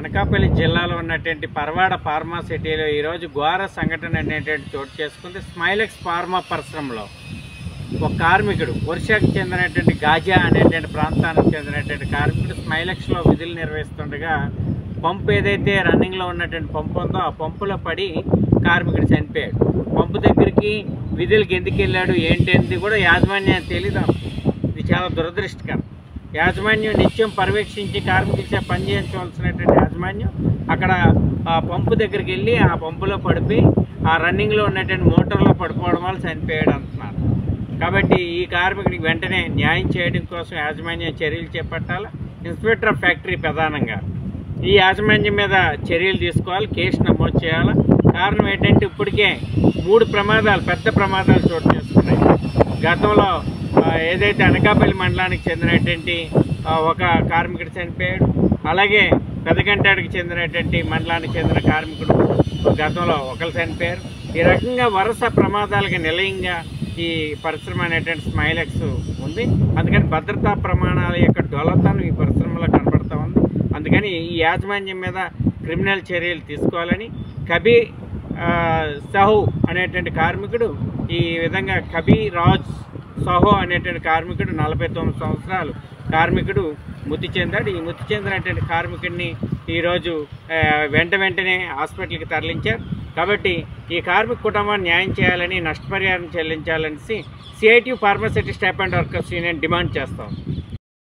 అనకాపల్లి జిల్లాలో ఉన్నటువంటి పరవాడ ఫార్మా సిటీలో ఈరోజు ఘోర సంఘటన అనేటువంటి చోటు చేసుకుంది. స్మైలెక్స్ ఫార్మా పరిశ్రమలో ఒక కార్మికుడు ఒరిస్సాకు చెందినటువంటి గాజా అనేటువంటి ప్రాంతానికి చెందినటువంటి కార్మికుడు స్మైలెక్స్లో విధులు నిర్వహిస్తుండగా పంపు ఏదైతే రన్నింగ్లో ఉన్నటువంటి పంపు ఉందో ఆ పంపులో పడి కార్మికుడు చనిపోయాడు. పంపు దగ్గరికి విధులకు ఎందుకు వెళ్ళాడు ఏంటి కూడా యాజమాన్యం తెలీదు. ఇది చాలా దురదృష్టకరం. యాజమాన్యం నిత్యం పర్యవేక్షించి కార్మికులచే పనిచేయించవలసినటువంటి యాజమాన్యం అక్కడ ఆ పంపు దగ్గరికి వెళ్ళి ఆ పంపులో పడిపోయి ఆ రన్నింగ్లో ఉన్నటువంటి మోటార్లో పడిపోవడం వల్ల చనిపోయాడు అంటున్నారు. కాబట్టి ఈ కార్మికుడికి వెంటనే న్యాయం చేయడం కోసం యాజమాన్యం చర్యలు చేపట్టాలి. ఇన్స్పెక్టర్ ఆఫ్ ఫ్యాక్టరీ ప్రధానంగా ఈ యాజమాన్యం మీద చర్యలు తీసుకోవాలి, కేసు నమోదు చేయాలి. కారణం ఏంటంటే ఇప్పటికే 3 ప్రమాదాలు, పెద్ద ప్రమాదాలు చోటు చేసుకున్నాయి. గతంలో ఏదైతే అనకాపల్లి మండలానికి చెందినటువంటి ఒక కార్మికుడు చనిపోయాడు. అలాగే పెదగంటాడికి చెందినటువంటి మండలానికి చెందిన కార్మికుడు గతంలో ఒకరు చనిపోయారు. ఈ రకంగా వరుస ప్రమాదాలకి నిలయంగా ఈ పరిశ్రమ అనేటువంటి స్మైలెక్స్ ఉంది. అందుకని భద్రతా ప్రమాణాల యొక్క డొలతనం ఈ పరిశ్రమలో కనబడుతూ ఉంది. అందుకని ఈ యాజమాన్యం మీద క్రిమినల్ చర్యలు తీసుకోవాలని కబీర్ సాహు అనేటువంటి కార్మికుడు ఈ విధంగా కబీర్ రాజ్ సాహు అనేటువంటి కార్మికుడు 49 సంవత్సరాలు కార్మికుడు మృతి చెందాడు. ఈ మృతి చెందినటువంటి కార్మికుడిని ఈరోజు వెంటనే హాస్పిటల్కి తరలించారు. కాబట్టి ఈ కార్మిక కుటుంబాన్ని న్యాయం చేయాలని, నష్టపరిహారం చెల్లించాలని CITU pharma city staff and workers union demand చేస్తాం.